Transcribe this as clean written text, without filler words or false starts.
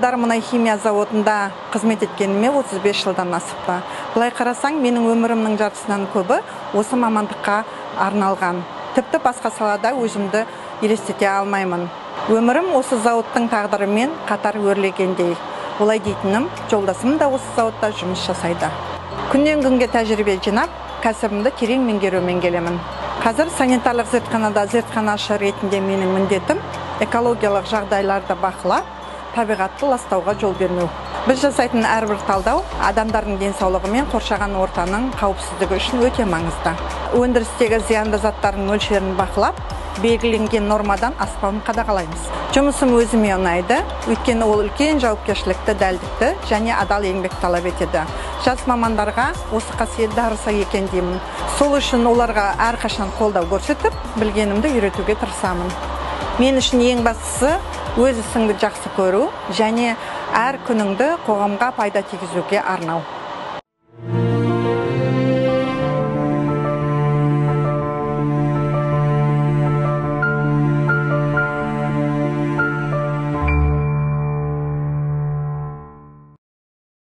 Павлодар мұнай-химия заводында қызмет еткеніме 35 жылдан асыпты. Былай қарасаң, менің өмірімнің жартысынан көбі осы мамандыққа арналған. Тіпті басқа салада өзімді елестете алмаймын. Өмірім осы зауыттың тағдырымен қатар өрлегендей. Олай дейтінім, жолдасым да осы зауытта жұмыс жасайды. Күннен күнге тәжірибе жинап, кәсібімді терең меңгерумен келемін. Қазір санитарлық зертханада зертханашы ретінде менің міндетім экологиялық жағдайларды бақылап, табиғатты ластауға жол бермеу. Біз жасайтын әрбір талдау адамдардың денсаулығы мен қоршаған ортаның қауіпсіздігі үшін өте маңызды. Өндірістегі зиянды заттардың мөлшерін бақылап, белгіленген нормадан аспауын қадағалаймыз. Жұмысым өзіме ұнайды, өйткені ол үлкен жауапкершілікті, дәлдікті және адал еңбек талап етеді. Жас мамандарға осы қасиет дарыса екен деймін. Сол үшін оларға әрқашан қолдау көрсетіп, білгенімді үйретуге тырысамын. Мен үшін ең бастысы өз ісіңді жақсы көру және әр күніңді қоғамға пайда тигізуге арнау.